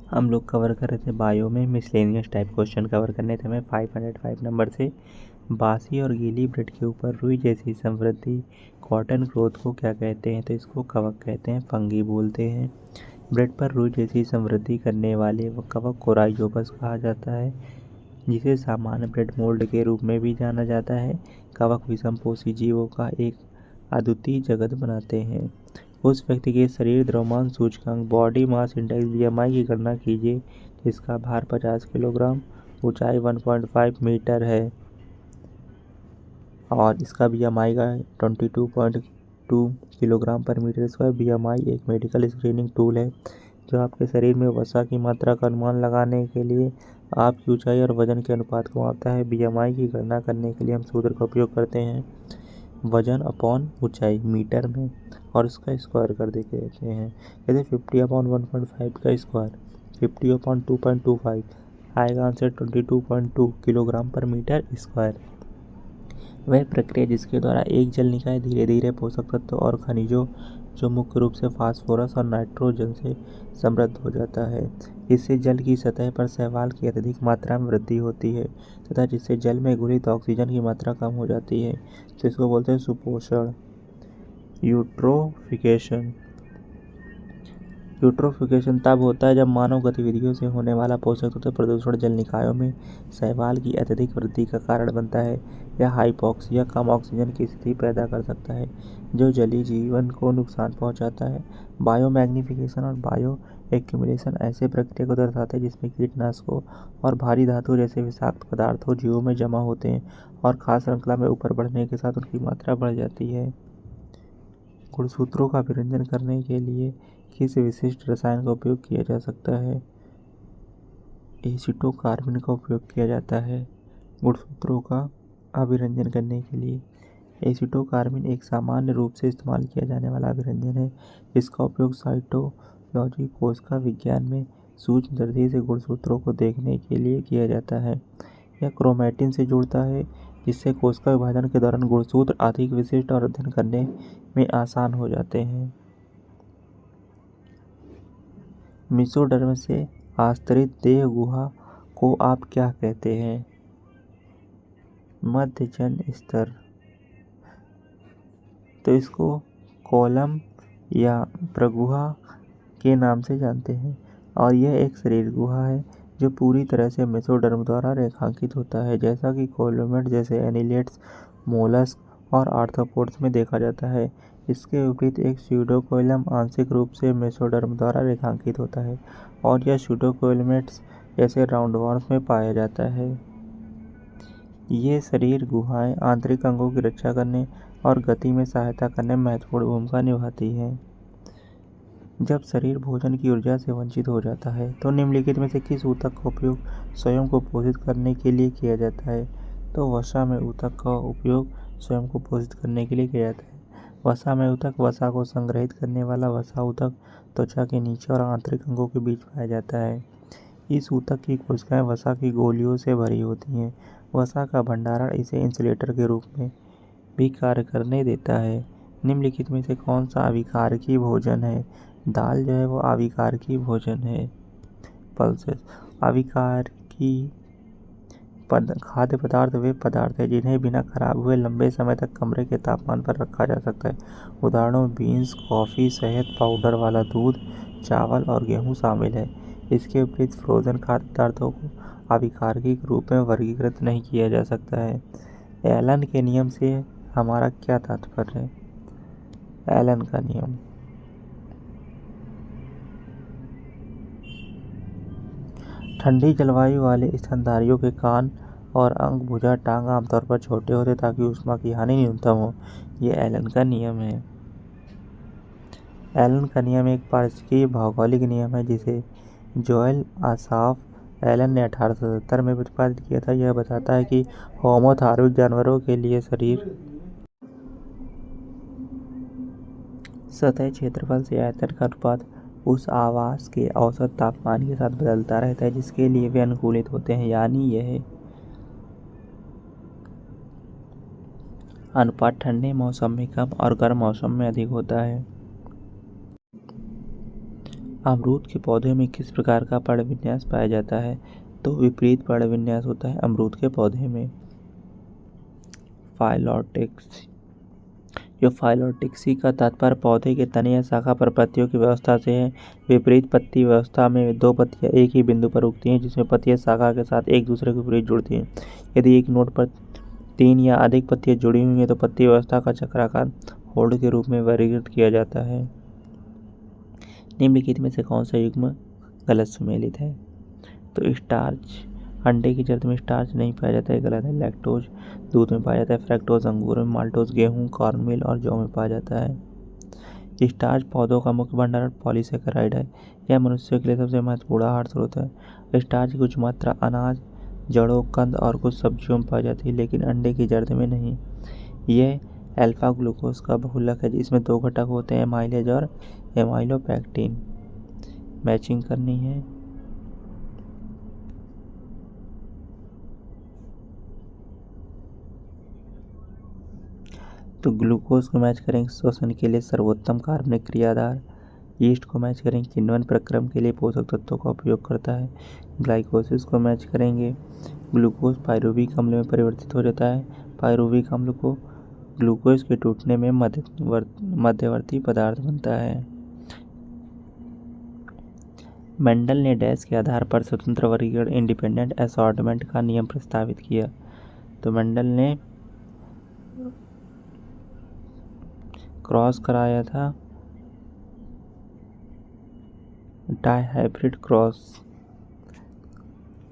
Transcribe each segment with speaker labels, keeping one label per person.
Speaker 1: हम लोग कवर कर रहे थे बायो में मिसलेनियस टाइप क्वेश्चन कवर करने थे हमें 505 नंबर से। बासी और गीली ब्रेड के ऊपर रुई जैसी समृद्धि कॉटन ग्रोथ को क्या कहते हैं? तो इसको कवक कहते हैं, फंगी बोलते हैं। ब्रेड पर रुई जैसी समृद्धि करने वाले कवक को राइजोपस कहा जाता है, जिसे सामान्य ब्रेड मोल्ड के रूप में भी जाना जाता है। कवक विषमपोषी जीवों का एक अद्वितीय जगत बनाते हैं। उस व्यक्ति के शरीर द्रव्यमान सूचकांक बॉडी मास इंडेक्स BMI की गणना कीजिए जिसका भार 50 किलोग्राम, ऊंचाई 1.5 मीटर है और इसका BMI का 22.2 किलोग्राम पर मीटर स्क्वायर। BMI एक मेडिकल स्क्रीनिंग टूल है जो आपके शरीर में वसा की मात्रा का अनुमान लगाने के लिए आपकी ऊंचाई और वजन के अनुपात को मापता है। BMI की गणना करने के लिए हम सूत्र का उपयोग करते हैं वजन अपॉन ऊंचाई मीटर में और इसका स्क्वायर कर देते हैं। जैसे 50/1.5 का स्क्वायर 50/2.25 आएगा आंसर 22.2 किलोग्राम पर मीटर स्क्वायर। वह प्रक्रिया जिसके द्वारा एक जल निकाय धीरे धीरे पोषक तत्व और खनिजों जो मुख्य रूप से फास्फोरस और नाइट्रोजन से समृद्ध हो जाता है। इससे जल की सतह पर शैवाल की अत्यधिक मात्रा में वृद्धि होती है तथा जिससे जल में घुलित ऑक्सीजन की मात्रा कम हो जाती है, तो इसको बोलते हैं सुपोषण। यूट्रोफिकेशन यूट्रोफिकेशन तब होता है जब मानव गतिविधियों से होने वाला पोषक तत्व प्रदूषण जल निकायों में शैवाल की अत्यधिक वृद्धि का कारण बनता है। यह हाइपॉक्सिया कम ऑक्सीजन की स्थिति पैदा कर सकता है जो जलीय जीवन को नुकसान पहुंचाता है। बायोमैग्नीफिकेशन और बायो एक्यूमुलेशन ऐसे प्रक्रिया को दर्शाते हैं जिसमें कीटनाशकों और भारी धातु जैसे विषाक्त पदार्थों जीवों में जमा होते हैं और खास श्रृंखला में ऊपर बढ़ने के साथ उनकी मात्रा बढ़ जाती है। गुणसूत्रों का अभिरंजन करने के लिए किस विशिष्ट रसायन का उपयोग किया जा सकता है? एसीटोकार्बिन का उपयोग किया जाता है गुणसूत्रों का अभिरंजन करने के लिए। एसीटोकार्बिन एक सामान्य रूप से इस्तेमाल किया जाने वाला अभिरंजन है। इसका उपयोग साइटोलॉजी कोशिका विज्ञान में सूक्ष्मदर्शी से गुणसूत्रों को देखने के लिए किया जाता है। यह क्रोमैटिन से जुड़ता है जिससे कोशिका विभाजन के दौरान गुणसूत्र अधिक विशिष्ट और अध्ययन करने में आसान हो जाते हैं। मेसोडर्म से आस्तरित देह गुहा को आप क्या कहते हैं? मध्यजन स्तर। तो इसको कॉलम या प्रगुहा के नाम से जानते हैं और यह एक शरीर गुहा है जो पूरी तरह से मेसोडर्म द्वारा रेखांकित होता है, जैसा कि कोलमेट जैसे एनिलेट्स, मोलस्क और आर्थ्रोपोड्स में देखा जाता है। इसके विपरीत एक स्यूडोकोइलम आंशिक रूप से मेसोडर्म द्वारा रेखांकित होता है और यह स्यूडोकोइलमेट्स जैसे राउंडवॉर्म्स में पाया जाता है। ये शरीर गुहाएं आंतरिक अंगों की रक्षा करने और गति में सहायता करने में महत्वपूर्ण भूमिका निभाती हैं। जब शरीर भोजन की ऊर्जा से वंचित हो जाता है तो निम्नलिखित में से किस ऊतक का उपयोग स्वयं को पोषित करने के लिए किया जाता है? तो वसा में ऊतक का उपयोग स्वयं को पोषित करने के लिए किया जाता है। वसा में ऊतक वसा को संग्रहित करने वाला वसा ऊतक त्वचा के नीचे और आंतरिक अंगों के बीच पाया जाता है। इस ऊतक की कोशिकाएं वसा की गोलियों से भरी होती हैं। वसा का भंडारण इसे इंसुलेटर के रूप में भी कार्य करने देता है। निम्नलिखित में से कौन सा आविकार्की भोजन है? दाल जो है वो आविकार्की भोजन है। पल्सेस आविकार्की खाद्य पदार्थ वे पदार्थ हैं जिन्हें बिना खराब हुए लंबे समय तक कमरे के तापमान पर रखा जा सकता है। उदाहरणों में बीन्स, कॉफ़ी, शहद, पाउडर वाला दूध, चावल और गेहूँ शामिल है। इसके विपरीत फ्रोजन खाद्य पदार्थों को आविकार्की के रूप में वर्गीकृत नहीं किया जा सकता है। एलन के नियम से हमारा क्या तात्पर्य है? एलन का नियम ठंडी जलवायु वाले स्तनधारियों के कान और अंग भुजा टांग आमतौर पर छोटे होते ताकि ऊष्मा की हानि न्यूनतम हो। ये एलन का नियम है। एलन का नियम एक पारस्परिक भौगोलिक नियम है जिसे जोएल आसाफ एलन ने 1870 में प्रतिपादित किया था। यह बताता है कि होमोथार्मिक जानवरों के लिए शरीर सतह क्षेत्रफल से आयतन का अनुपात उस आवास के औसत तापमान के साथ बदलता रहता है जिसके लिए वे अनुकूलित होते हैं, यानी यह अनुपात ठंडे मौसम में कम और गर्म मौसम में अधिक होता है। अमरूद के पौधे में किस प्रकार का पर्ण विन्यास पाया जाता है? तो विपरीत पर्ण विन्यास होता है अमरूद के पौधे में। फाइलोटिक्स। जो फाइलोटिक्सी का तात्पर्य पौधे के तने या शाखा पर पत्तियों की व्यवस्था से है। विपरीत पत्ती व्यवस्था में दो पत्तियां एक ही बिंदु पर उगती हैं, जिसमें पत्तियां शाखा के साथ एक दूसरे के विपरीत जुड़ती हैं। यदि एक नोड पर 3 या अधिक पत्तियां जुड़ी हुई हैं तो पत्ती व्यवस्था का चक्राकार होल्ड के रूप में वर्गीकृत किया जाता है। निम्नलिखित में से कौन सा युग्म गलत सुमेलित है? तो स्टार्च। अंडे की जर्द में स्टार्च नहीं पाया जाता है, गलत है। लैक्टोज दूध में पाया जाता है। फ्रैक्टोज अंगूर में, माल्टोज गेहूं, कॉर्नमील और जौ में पाया जाता है। स्टार्च पौधों का मुख्य भंडारण पॉलीसेकेराइड है। यह मनुष्यों के लिए सबसे महत्वपूर्ण आहार स्रोत है। स्टार्च की कुछ मात्रा अनाज, जड़ों, कंद और कुछ सब्जियों में पाई जाती है, लेकिन अंडे की जर्द में नहीं। यह अल्फा ग्लूकोज का बहुलक है, जिसमें 2 घटक होते हैं, एमाइलेज और एमाइलोपेक्टिन। मैचिंग करनी है। तो ग्लूकोज को मैच करेंगे श्वसन के लिए सर्वोत्तम कार्बनिक क्रियाधार। यीस्ट को मैच करेंगे किण्वन प्रक्रम के लिए पोषक तत्वों का उपयोग करता है। ग्लाइकोसिस को मैच करेंगे ग्लूकोज पायरुविक अम्ल में परिवर्तित हो जाता है। पायरुविक अम्ल को ग्लूकोज के टूटने में मध्यवर्ती पदार्थ बनता है। मेंडल ने डैश के आधार पर स्वतंत्र वर्गीकरण इंडिपेंडेंट असॉर्टमेंट का नियम प्रस्तावित किया। तो मेंडल ने क्रॉस कराया था डायहाइब्रिड क्रॉस।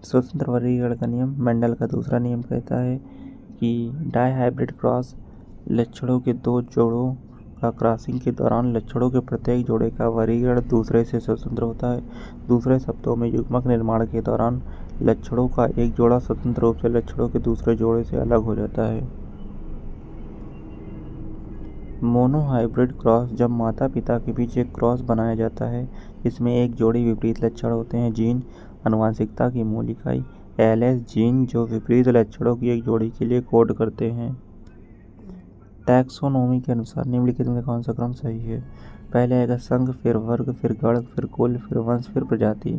Speaker 1: स्वतंत्र वर्गीकरण का नियम मेंडल का दूसरा नियम कहता है कि डायहाइब्रिड क्रॉस लक्षणों के 2 जोड़ों का क्रॉसिंग के दौरान लक्षणों के प्रत्येक जोड़े का वर्गीकरण दूसरे से स्वतंत्र होता है। दूसरे शब्दों में युग्मक निर्माण के दौरान लक्षणों का एक जोड़ा स्वतंत्र रूप से लक्षणों के दूसरे जोड़े से अलग हो जाता है। मोनोहाइब्रिड क्रॉस जब माता पिता के बीच एक क्रॉस बनाया जाता है, इसमें एक जोड़ी विपरीत लक्षण होते हैं। जीन आनुवंशिकता की मूल इकाई एलएस जीन जो विपरीत लक्षणों की एक जोड़ी के लिए कोड करते हैं। टैक्सोनॉमी के अनुसार निम्नलिखित में कौन सा क्रम सही है? पहले आएगा संघ, फिर वर्ग, फिर गण, फिर कुल, फिर वंश, फिर प्रजाति।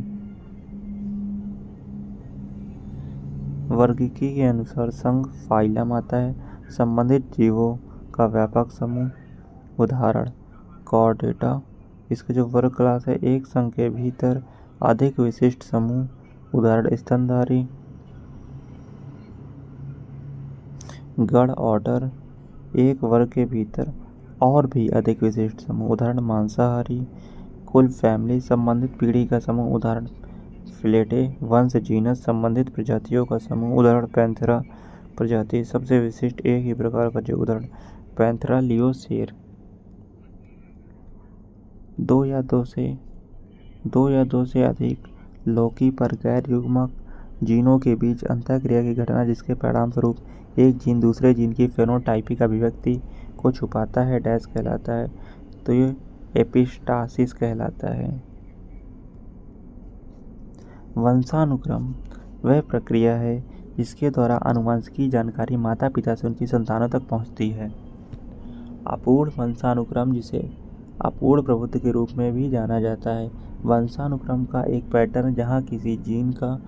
Speaker 1: वर्गीकी के अनुसार संघ फाइलम आता है, संबंधित जीवों का व्यापक समूह। उदाहरण कॉर्डेटा। इसका जो वर्ग क्लास है, एक संघ के भीतर अधिक विशिष्ट समूह। उदाहरण स्तनधारी। गण ऑर्डर, एक वर्ग के भीतर और भी अधिक विशिष्ट समूह। उदाहरण मांसाहारी। कुल फैमिली, संबंधित पीढ़ी का समूह। उदाहरण फिलेटे। वंश जीनस, संबंधित प्रजातियों का समूह। उदाहरण पैंथेरा प्रजाति। सबसे विशिष्ट एक ही प्रकार का जीव। उदाहरण पैंथेरा लियोसेर। दो या दो से अधिक लौकी पर गैर युग्मक जीनों के बीच अंतःक्रिया की घटना जिसके परिणामस्वरूप एक जीन दूसरे जीन की फेनोटाइपिक अभिव्यक्ति को छुपाता है डैश कहलाता है। तो ये एपिस्टासिस कहलाता है। वंशानुक्रम वह प्रक्रिया है जिसके द्वारा आनुवंशिक जानकारी माता पिता से उनकी संतानों तक पहुंचती है। अपूर्ण वंशानुक्रम, जिसे अपूर्ण प्रभुत्व के रूप में भी जाना जाता है, वंशानुक्रम का एक पैटर्न जहां किसी जीन का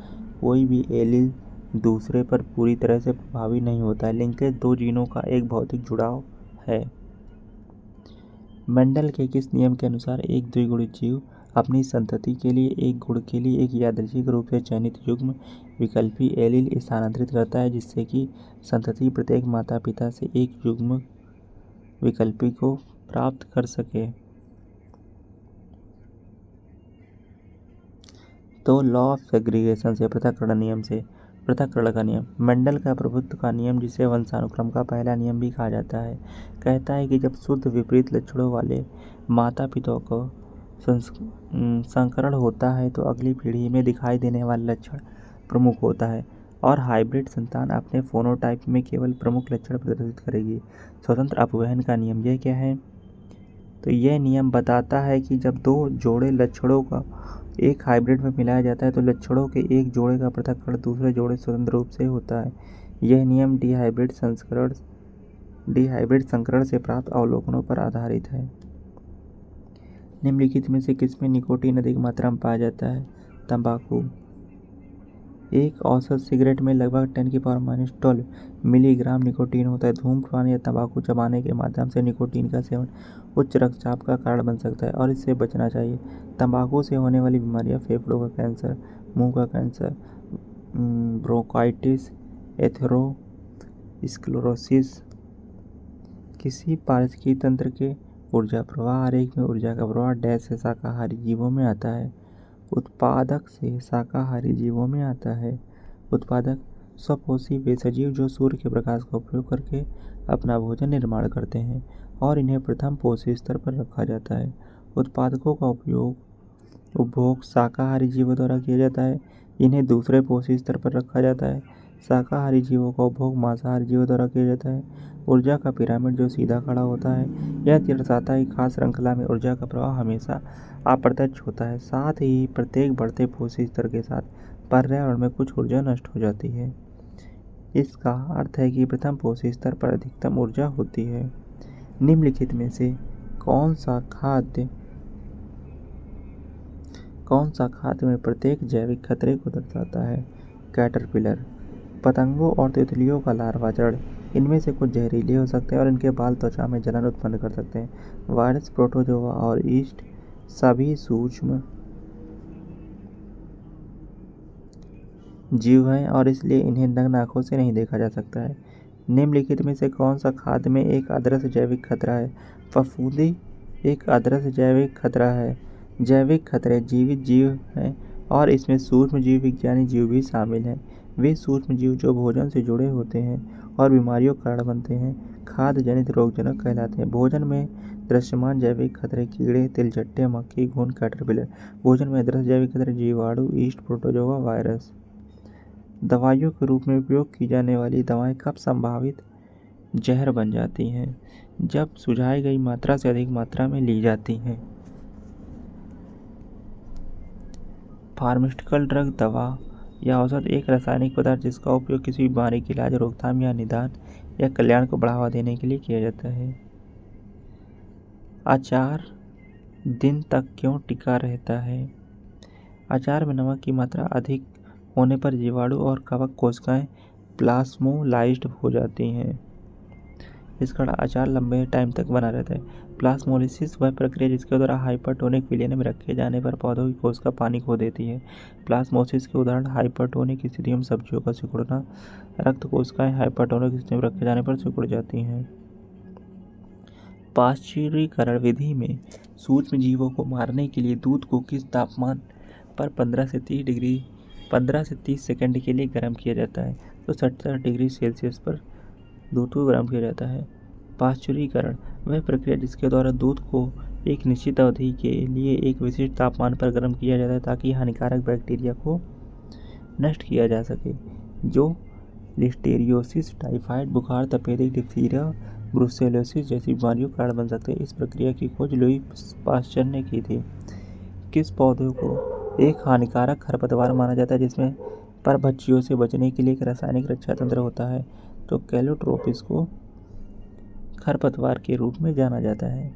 Speaker 1: कोई भी एलील दूसरे पर पूरी तरह से प्रभावी नहीं होता है। लिंकेज 2 जीनों का एक भौतिक जुड़ाव है। मेंडल के किस नियम के अनुसार एक द्विगुणित जीव अपनी संतति के लिए एक गुण के लिए एक यादृच्छिक रूप से चयनित युग्म विकल्पी एलील स्थानांतरित करता है, जिससे कि संतति प्रत्येक माता पिता से एक युग्म विकल्पी को प्राप्त कर सके? तो लॉ ऑफ सेग्रीगेशन से, पृथक्करण का नियम। मेंडल का प्रभुत्व का नियम, जिसे वंशानुक्रम का पहला नियम भी कहा जाता है, कहता है कि जब शुद्ध विपरीत लक्षणों वाले माता पिता को संकरण होता है तो अगली पीढ़ी में दिखाई देने वाला लक्षण प्रमुख होता है और हाइब्रिड संतान अपने फोनोटाइप में केवल प्रमुख लक्षण प्रदर्शित करेगी। स्वतंत्र अपवहन का नियम यह क्या है? तो यह नियम बताता है कि जब 2 जोड़े लक्षणों का एक हाइब्रिड में मिलाया जाता है तो लक्षणों के एक जोड़े का पृथक्करण दूसरे जोड़े स्वतंत्र रूप से होता है। यह नियम डिहाइब्रिड संकरण से प्राप्त अवलोकनों पर आधारित है। निम्नलिखित में से किसमें निकोटीन अधिक मात्रा में पाया जाता है? तंबाकू। एक औसत सिगरेट में लगभग 10⁻12 मिलीग्राम निकोटीन होता है। धूम्रपान या तंबाकू चबाने के माध्यम से निकोटीन का सेवन उच्च रक्तचाप का कारण बन सकता है और इससे बचना चाहिए। तंबाकू से होने वाली बीमारियां फेफड़ों का कैंसर, मुंह का कैंसर, ब्रोंकाइटिस, एथेरोस्क्लेरोसिस। किसी पारिस्थितिकी तंत्र के ऊर्जा प्रवाह आरेख में ऊर्जा का प्रवाह डैश से शाकाहारी जीवों में आता है। उत्पादक से शाकाहारी जीवों में आता है। उत्पादक स्वपोषी वे सजीव जो सूर्य के प्रकाश का उपयोग करके अपना भोजन निर्माण करते हैं और इन्हें प्रथम पोषी स्तर पर रखा जाता है। उत्पादकों का उपभोग शाकाहारी जीवों द्वारा किया जाता है, इन्हें दूसरे पोषी स्तर पर रखा जाता है। शाकाहारी जीवों का उपभोग मांसाहारी जीवों द्वारा किया जाता है। ऊर्जा का पिरामिड जो सीधा खड़ा होता है यह दर्शाता है कि खास श्रृंखला में ऊर्जा का प्रवाह हमेशा अप्रत्यक्ष होता है। साथ ही प्रत्येक बढ़ते पोषी स्तर के साथ पर्यावरण में कुछ ऊर्जा नष्ट हो जाती है। इसका अर्थ है कि प्रथम पोषी स्तर पर अधिकतम ऊर्जा होती है। निम्नलिखित में से कौन सा खाद्य में प्रत्येक जैविक खतरे को दर्शाता है? कैटरपिलर। पतंगों और तितलियों का लार्वा जड़, इनमें से कुछ जहरीले हो सकते हैं और इनके बाल त्वचा में जलन उत्पन्न कर सकते हैं। वायरस, प्रोटोजोआ और यीस्ट सभी सूक्ष्म जीव हैं और इसलिए इन्हें नग्न आंखों से नहीं देखा जा सकता है। निम्नलिखित में से कौन सा खाद्य में एक आदर्श जैविक खतरा है? फफूंदी एक आदर्श जैविक खतरा है। जैविक खतरे जीवित जीव हैं और इसमें सूक्ष्म जीव विज्ञानी जीव भी शामिल हैं। वे सूक्ष्म जीव जो भोजन से जुड़े होते हैं और बीमारियों का कारण बनते हैं, खाद्य जनित रोगजनक कहलाते हैं। भोजन में दृश्यमान जैविक खतरे कीड़े, तिलचट्टे, मक्खी, घुन, कैटरपिलर। भोजन में अदृश्य जैविक खतरे जीवाणु, यीस्ट, प्रोटोजोआ, वायरस। दवाइयों के रूप में उपयोग की जाने वाली दवाएं कब संभावित जहर बन जाती हैं? जब सुझाई गई मात्रा से अधिक मात्रा में ली जाती हैं। फार्मास्यूटिकल ड्रग दवा या औषध एक रासायनिक पदार्थ जिसका उपयोग किसी बीमारी के इलाज, रोकथाम या निदान या कल्याण को बढ़ावा देने के लिए किया जाता है। अचार दिन तक क्यों टिका रहता है? अचार में नमक की मात्रा अधिक होने पर जीवाणु और कवक कोशिकाएं प्लाज्मोलाइज्ड हो जाती हैं। इसका अचार लंबे टाइम तक बना रहता है। प्लाज्मोलिसिस वह प्रक्रिया जिसके द्वारा हाइपरटोनिक विलयन में रखे जाने पर पौधों की कोशिका पानी खो देती है। प्लाज्मोसिस के उदाहरण हाइपरटोनिक स्थितियों में सब्जियों का सिकुड़ना, रक्त कोशिकाएं हाइपरटोनिक स्थिति में रखे जाने पर सिकुड़ जाती हैं। पाश्चुरीकरण विधि में सूक्ष्म जीवों को मारने के लिए दूध को किस तापमान पर 15 से 30 सेकंड के लिए गर्म किया जाता है? तो 70 डिग्री सेल्सियस पर दूध को गर्म किया जाता है। पाश्चुरीकरण वह प्रक्रिया जिसके द्वारा दूध को एक निश्चित अवधि के लिए एक विशिष्ट तापमान पर गर्म किया जाता है ताकि हानिकारक बैक्टीरिया को नष्ट किया जा सके, जो लिस्टेरियोसिस, टाइफाइड, बुखार, तपेदिक, डिप्थीरिया, ब्रुसेलोसिस जैसी बीमारियों का कारण बन सकते हैं। इस प्रक्रिया की खोज लुई पाश्चर ने की थी। किस पौधे को एक हानिकारक खरपतवार माना जाता है जिसमें परभक्षियों से बचने के लिए एक रासायनिक रक्षा तंत्र होता है? तो कैलोट्रोपिस को खरपतवार के रूप में जाना जाता है।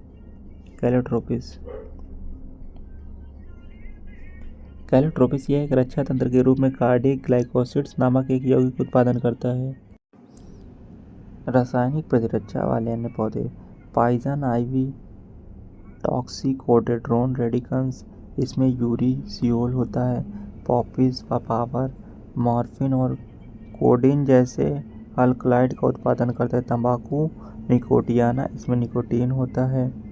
Speaker 1: कैलोट्रोपिस यह एक रक्षा तंत्र के रूप में कार्डिक ग्लाइकोसाइड्स नामक एक यौगिक उत्पादन करता है। रासायनिक प्रतिरक्षा वाले अन्य पौधे: पॉइजन आइवी, टॉक्सिकोडेंड्रोन रेडिकन्स, इसमें यूरिसियोल होता है। पॉपिस, पापावर, मॉर्फिन और कोडीन जैसे अल्कलॉइड का उत्पादन करता है। तंबाकू निकोटियाना, इसमें निकोटीन होता है।